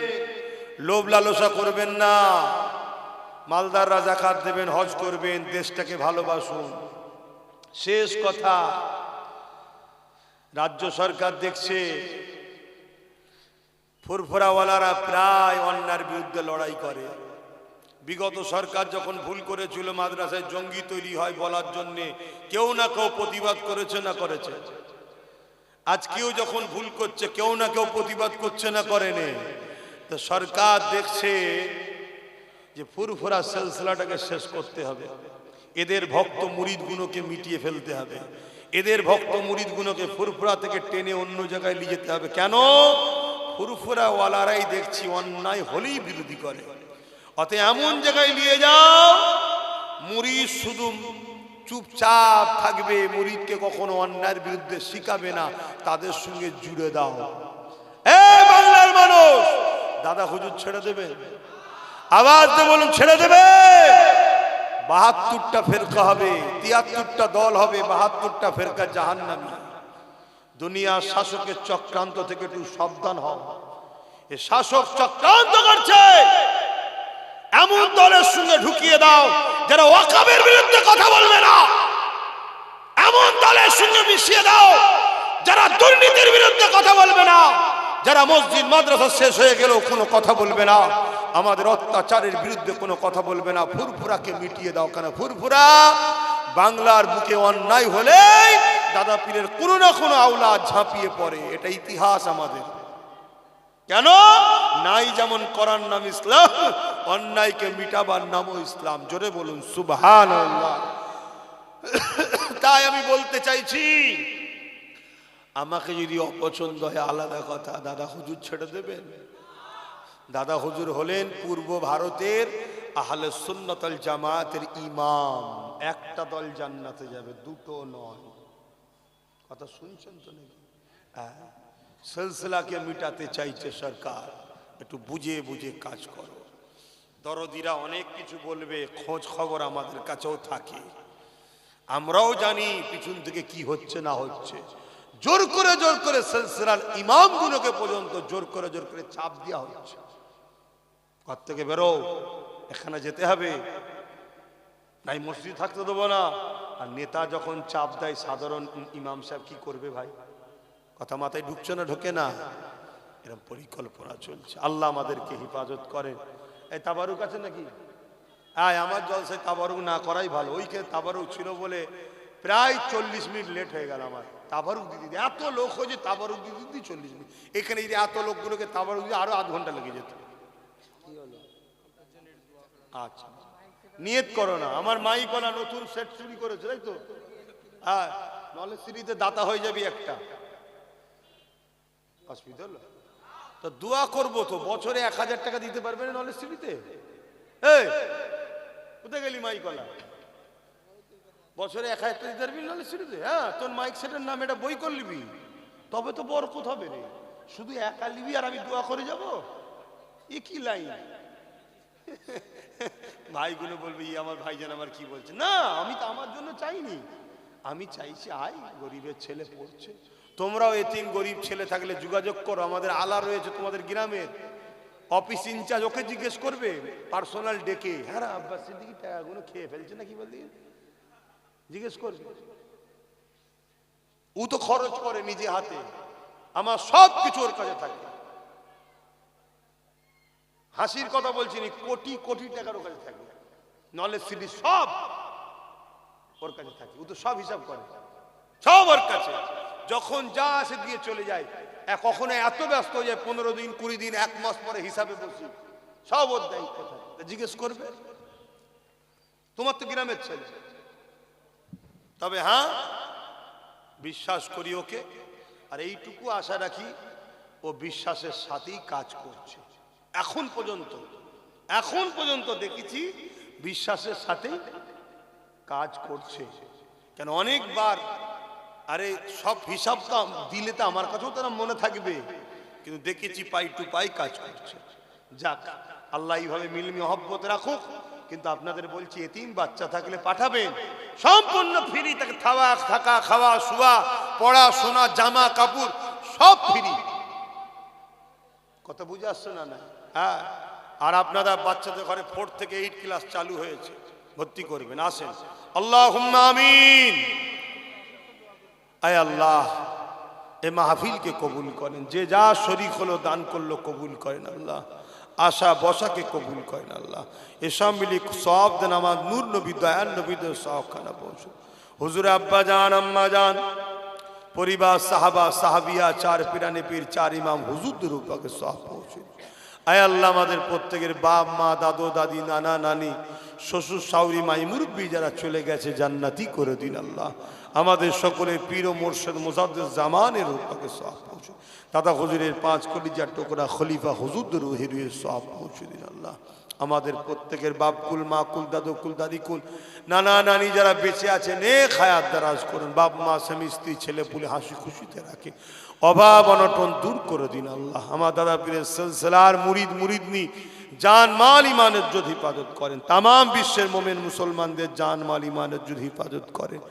A: লোভ লালসা করবেন না, মালদাররা যাকাত দেবেন, হজ করবেন, দেশটাকে ভালোবাসুন। শেষ কথা, রাজ্য সরকার দেখছে ফুরফুরাওয়ালারা প্রায় অন্যায়ের বিরুদ্ধে লড়াই করে। বিগত সরকার যখন ভুল করেছিল, মাদ্রাসায় জঙ্গি তৈরি হয় বলার জন্য কেউ না কেউ প্রতিবাদ করেছে না করেছে? আজকেও যখন ভুল করছে, কেউ না কেউ প্রতিবাদ করছে না করেনি? তো সরকার দেখছে যে ফুরফুরা সিলসিলাটাকে শেষ করতে হবে, এদের ভক্ত মুরিদগুলোকে মিটিয়ে ফেলতে হবে, এদের ভক্ত মুরিদগুলোকে ফুরফুরা থেকে টেনে অন্য জায়গায় নিয়ে যেতে হবে। কেন? ফুরফুরাওয়ালারাই দেখছি অন্যায় হলেই বিরোধী করে। অত এমন জায়গায় নিয়ে যাও, মুরিদ শুধু চুপচাপ থাকবে, মুরিদকে কখনো অন্যায়ের বিরুদ্ধে শিখাবে না, তাদের সঙ্গে জুড়ে দাও। বাংলার মানুষ, দাদা হুজুর ছেড়ে দেবে? আওয়াজ দিয়ে বলুন, ছেড়ে দেবে? 72টা ফেরকা হবে, 73টা দল হবে, 72টা ফেরকা জাহান্নামী। দুনিয়ার শাসকের চক্রান্ত থেকে একটু সাবধান হও। এ শাসক চক্রান্ত করছে, এমন দলের সঙ্গে ঢুকিয়ে দাও যারা ওয়াকফের বিরুদ্ধে কথা বলবে না, এমন দলের সঙ্গে মিশিয়ে দাও যারা দুর্নীতির বিরুদ্ধে কথা বলবে না, যারা মসজিদ মাদ্রাসা শেষ হয়ে গেলেও কোনো কথা বলবে না, আমাদের অত্যাচারের বিরুদ্ধে কোনো কথা বলবে না। ফুরফুরাকে মিটিয়ে দাও। কেন ফুরফুরা বাংলার বুকে অন্যায় হলেই দাদা পীরের কোনো না কোনো আওলাদ ঝাঁপিয়ে পড়ে, এটা ইতিহাস আমাদের। কেন নাই যেমন করার নাম ইসলাম, অন্যায়কে মিটাবার নামও ইসলাম। জোরে বলুন সুবহানাল্লাহ। তাই আমি বলতে চাইছি, আমাকে যদি অপছন্দ হয় আলাদা কথা, দাদা হুজুর ছেড়ে দেবেন? দাদা হুজুর হলেন পূর্ব ভারতের আহলে সুন্নাত ওয়াল জামাতের ইমাম। একটা দল জান্নাতে যাবে, দুটো নয়। কথা শুনছেন তো নাকি? সিলসিলাকে মিটাতে চাইছে সরকার, একটু বুঝে বুঝে কাজ করো। দরদিরা অনেক কিছু বলবে, খোঁজ খবর আমাদের কাছেও থাকে, আমরাও জানি পিছন থেকে কি হচ্ছে না হচ্ছে। জোর করে সিলসিলার ইমামগুলোকে পর্যন্ত জোর করে চাপ দেওয়া হচ্ছে, ঘর থেকে বেরো, এখানে যেতে হবে, নাই মসজিদ থাকতে দেবো না। আর নেতা যখন চাপ দেয়, সাধারণ ইমাম সাহেব কি করবে ভাই? কথা মাথায় ঢুকছে না? ঢোকে না? এরকম পরিকল্পনা চলছে। আল্লাহ আমাদেরকে হেফাজত করেন। এই তাবারুক আছে নাকি? আমার জলসায় তাবারুক না করাই ভালো। ওইখানে তাবারুক ছিল বলে প্রায় 40 মিনিট লেট হয়ে গেল আমার। তাবারুক দিদি এত লোক হয়েছে, তাবারুক দিদি 40 মিনিট। এখানে এত লোকগুলোকে তাবারুক দিয়ে আরো আধ ঘন্টা লেগে যেত। কি হলো? আচ্ছা, নিয়ত করো না। আমার মাইকলা নতুন সেট চুরি করেছে, তাই তো? হ্যাঁ, নলে সিঁড়িতে দাতা হয়ে যাবি একটা। অসুবিধা হলো তো দোয়া করবো তো, বছরে 1000 টাকা দিতে পারবে না নলেজ সিটিতে? কোথায় গেলি মাইকলা? বছরে 1000 টাকা দিতে পারবি নলেজ সিটিতে? হ্যাঁ, তোর মাইক সেটের নাম এটা বই করে নিবি, তবে তো বরকত হবে রে। শুধু একা নিবি আর আমি দোয়া করে যাব, এ কি লাইন? ভাইগুলো বলবে আমার ভাইজান আমার কি বলছে। না, আমি তো আমার জন্য চাইনি, আমি চাইছি আয় গরিবের ছেলে পড়ছে। তোমরাও এতিম গরিব ছেলে থাকলে যোগাযোগ করো। আমাদের আলা রয়েছে তোমাদের গ্রামের, অফিস ইনচার্জ, ওকে জিজ্ঞেস করবে পার্সোনাল ডেকে, হ্যাঁ আব্বাস সিদ্দিকী টাকাগুলো খেয়ে ফেলছে নাকি বলতে জিজ্ঞেস করবে। ও তো খরচ করে নিজে হাতে, আমার সব কিছু ওর কাছে থাকে। হাসির কথা বলছি না, কোটি কোটি টাকার ওর কাছে থাকে। নলেজ সিটি সব ওর কাছে থাকে, ও তো সব হিসাব করে, সব ওর কাছে। যখন যা আসে দিয়ে চলে যায়। কখনো এত ব্যস্ত হয়ে যায় 15 দিন 20 দিন 1 মাস পরে হিসাবে বসি, সব ওর দায়িত্ব থাকে। জিজ্ঞেস করবে, তোমার তো গ্রামের ছেলে। তবে হ্যাঁ, বিশ্বাস করি ওকে, আর এইটুকু আশা রাখি ও বিশ্বাসের সাথেই কাজ করছে। এখন পর্যন্ত দেখেছি বিশ্বাসের সাথেই কাজ করছে। কেন অনেকবার আরে সব হিসাব তো দিলে তো আমার কাছেও তারা মনে থাকবে, কিন্তু দেখেছি পাই টু পাই কাজ করছে। যাক, আল্লাহ এইভাবে মিল মহব্বত রাখুক। কিন্তু আপনাদের বলছি, এতিম বাচ্চা থাকলে পাঠাবেন, সম্পূর্ণ ফ্রি। তাকে থাকা খাওয়া শোয়া পড়াশোনা জামা কাপড় সব ফ্রি। কথা বুঝে আসছে না? হ্যাঁ, আর আপনারা বাচ্চাদের ঘরে 4 থেকে 8 ক্লাস চালু হয়েছে, ভর্তি করবেন। আসেন, আল্লাহুম্মা আমিন। আয় আল্লাহ, এ মাহফিলকে কবুল করেন। যে যা শরীক হলো দান করলো কবুল করেন আল্লাহ। আশা বসাকে কবুল করেন আল্লাহ। এসব মিলি সব দেন আমার নূর নবী দয়াল নবীদের সবখানা পৌঁছে। হুজুর আব্বা জান আম্মা জান পরিবার সাহাবা সাহাবিয়া 4 পিরানে পীর 4 ইমাম হুজুরদের উপরে সব পৌঁছে। আয় আল্লাহ, আমাদের প্রত্যেকের বাপ মা দাদু দাদি নানা নানি শ্বশুর শাশুড়ি মাই মুরব্বী যারা চলে গেছে জান্নাতি করে দিন আল্লাহ। আমাদের সকলের পীর ও মুর্শিদ মুজাদ্দিদ জামানের উপরে সব পৌঁছে। দাদা হুজুরের 5 কলিজার টুকরা খলিফা হুজুরদের রুহে রুহে সব পৌঁছে দিন আল্লাহ। আমাদের প্রত্যেকের বাপ কুল মা কুল দাদু কুল দাদি কুল নানা নানি যারা বেঁচে আছে নেক হায়াত দারাজ করুন। বাপ মা স্বামী স্ত্রী ছেলে পুলে হাসি খুশিতে রাখে, অভাব অনটন দূর করে দিন আল্লাহ। আমার দাদা পীরের সিলসিলার মুরিদ মুরিদনি জান মাল ইমানের ইজ্জত হিফাজত করেন। তাম বিশ্বের মোমেন মুসলমানদের জান মাল ইমানের ইজ্জত হিফাজত করেন।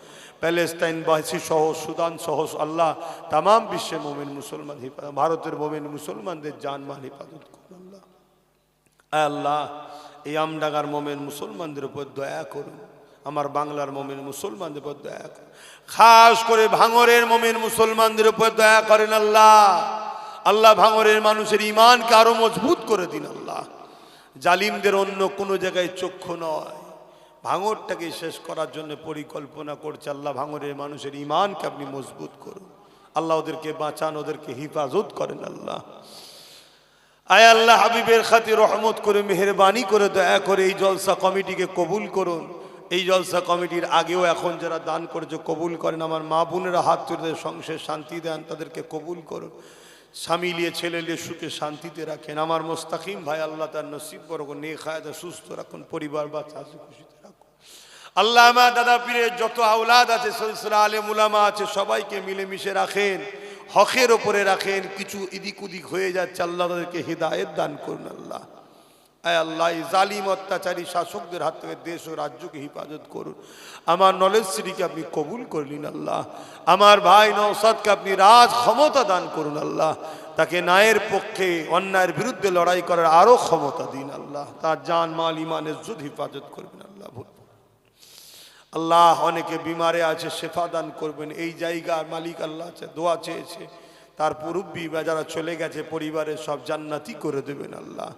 A: প্যালেস্টাইন বাসী সহ সুদান সহ আল্লাহ তাম বিশ্বের মোমেন মুসলমান হিফাজত, ভারতের মোমেন মুসলমানদের জান মাল হিফাজত করেন আল্লাহ। আয় আল্লাহ, এই আমডাঙ্গার মোমেন মুসলমানদের উপর দয়া করুন, আমার বাংলার মোমেন মুসলমানদের উপর দয়া করুন, খাস করে ভাঙরের মোমেন মুসলমানদের উপর দয়া করেন আল্লাহ। আল্লাহ ভাঙরের মানুষের ঈমানকে আরো মজবুত করে দিন আল্লাহ। জালিমদের অন্য কোনো জায়গায় চক্ষু নয়, ভাঙরটাকে শেষ করার জন্য পরিকল্পনা করছে। আল্লাহ ভাঙরের মানুষের ঈমানকে আপনি মজবুত করুন আল্লাহ, ওদেরকে বাঁচান, ওদেরকে হিফাজত করেন আল্লাহ। আয় আল্লাহ, হাবিবের খাতির রহমত করে মেহেরবানি করে দয়া করে এই জলসা কমিটিকে কবুল করুন। এই জলসা কমিটির আগেও এখন যারা দান করেছে কবুল করেন। আমার মা বোনেরা হাত তুলে সংসারে শান্তি দেন, তাদেরকে কবুল করুন। স্বামী লিয়ে ছেলে লিয়ে সুখে শান্তিতে রাখেন। আমার মোস্তাকিম ভাই আল্লাহ তার নসিব করুন, নেক হায়াত সুস্থ রাখুন, পরিবার বাচ্চা হাসি খুশিতে রাখুন আল্লাহ। আমার দাদা পীরের যত আওলাদ আছে, সিলসিলা আলেম উলামা আছে, সবাইকে মিলেমিশে রাখেন, হকের ওপরে রাখেন। কিছু এদিক ওদিক হয়ে যাচ্ছে, আল্লাহ তাদেরকে হিদায়েত দান করুন আল্লাহ। আয় আল্লাহ, এই জালিম অত্যাচারী শাসকদের হাত থেকে দেশ ও রাজ্যকে হেফাজত করুন। আমার নলেজ সিটিকে আপনি কবুল করলেন আল্লাহ। আমার ভাই নওশাদকে আপনি রাজ ক্ষমতা দান করুন আল্লাহ। তাকে ন্যায়ের পক্ষে অন্যায়ের বিরুদ্ধে লড়াই করার আরো ক্ষমতা দিন আল্লাহ। তার জান মাল ইমান ইজ্জত হেফাজত করবেন আল্লাহ। আল্লাহ, অনেকে বিমারে আছে, শেফা দান করবেন। এই জায়গার মালিক আল্লাহ আছে, দোয়া চেয়েছে, তার মুরব্বি বা যারা চলে গেছে পরিবারের সব জান্নাতি করে দেবেন আল্লাহ।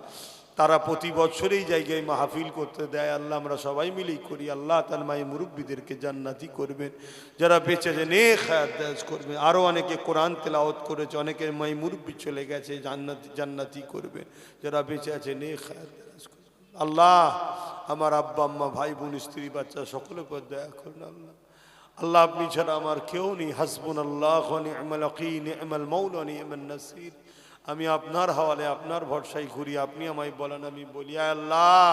A: তারা প্রতি বছরেই জায়গায় মাহফিল করতে দেয় আল্লাহ, আমরা সবাই মিলেই করি আল্লাহ। তার মাই মুরব্বীদেরকে জান্নাতি করবেন, যারা বেঁচে আছে নেক হায়াত দারাজ করবেন। আরও অনেকে কোরআন তেলাওয়াত করেছে, অনেকের মাই মুরব্বী চলে গেছে, জান্নাতি করবেন। যারা বেঁচে আছে নেক হায়াত দারাজ করবেন আল্লাহ। আমার আব্বা আম্মা ভাই বোন স্ত্রী বাচ্চা সকলের উপর দয়া করুন আল্লাহ। আল্লাহ, আপনি ছাড়া আমার কেউ নেই। হাসবুনাল্লাহু ওয়া নি'মাল ওয়াকিল, নি'মাল মাওলা, নি'মান নাসির। আমি আপনার হাওয়ালে, আপনার ভরসায় ঘুরি। আপনি আমায় বলেন, আমি বলি। আয় আল্লাহ,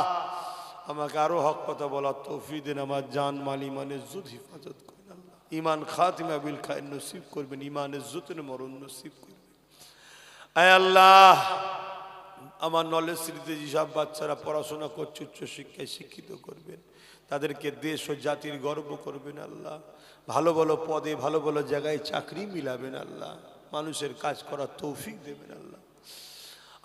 A: আমাকে আরো হক কথা বলার তৌফিক দেন। আমার জান মাল ইমান ইজ্জত হেফাজত করেন আল্লাহ। ইমান খাতিমা বিল খায়র নসিব করবেন, ইমান ইজ্জতের মরণ নসিব করবেন। আয় আল্লাহ, আমার নলেজ সিটিতে যেসব বাচ্চারা পড়াশোনা করছে, উচ্চশিক্ষায় শিক্ষিত করবেন, তাদেরকে দেশ ও জাতির গর্ব করবেন আল্লাহ। ভালো ভালো পদে, ভালো ভালো জায়গায় চাকরি মিলাবেন আল্লাহ। মানুষের কাজ করার তৌফিক দেবেন আল্লাহ।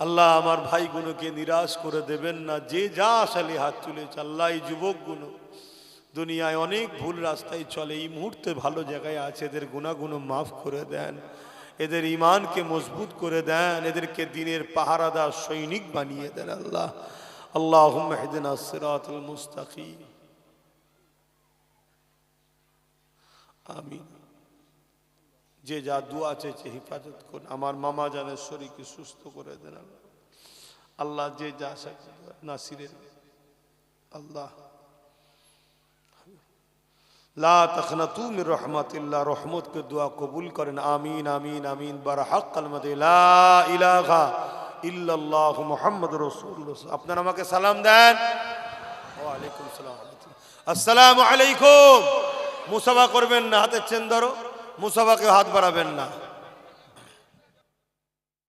A: আল্লাহ, আমার ভাইগুলোকে নিরাশ করে দেবেন না। যে যা আসালে হাত তুলেছে আল্লাহ, এই যুবকগুলো দুনিয়ায় অনেক ভুল রাস্তায় চলে, এই মুহূর্তে ভালো জায়গায় আছে, এদের গুনাহগুলো মাফ করে দেন, এদের ইমানকে মজবুত করে দেন, এদেরকে দিনের পাহারাদার সৈনিক বানিয়ে দেন আল্লাহ। আল্লাহুম্মা ইহদিনাস সিরাতাল মুস্তাকিম। আমিন। যে যা দোয়া চেয়েছে হেফাজত করুন। আমার মামা জানের শরীরকে সুস্থ করে দেন আল্লাহ। আল্লাহ, যে যা নাসিরের আল্লাহ, লা তাখনাতু মির রাহমাতিল্লাহ, রহমতকে দোয়া কবুল করেন। আমিন আমিন আমিন। বারহাক কালমাতে লা ইলাহা ইল্লাল্লাহু মুহাম্মাদুর রাসূলুল্লাহ। আপনারা আমাকে সালাম দেন। ওয়া আলাইকুম সালাম। আসসালামু আলাইকুম। মুসাফা করবেন না, হাতের চেন ধরো, মুসাফাকে হাত বাড়াবেন না।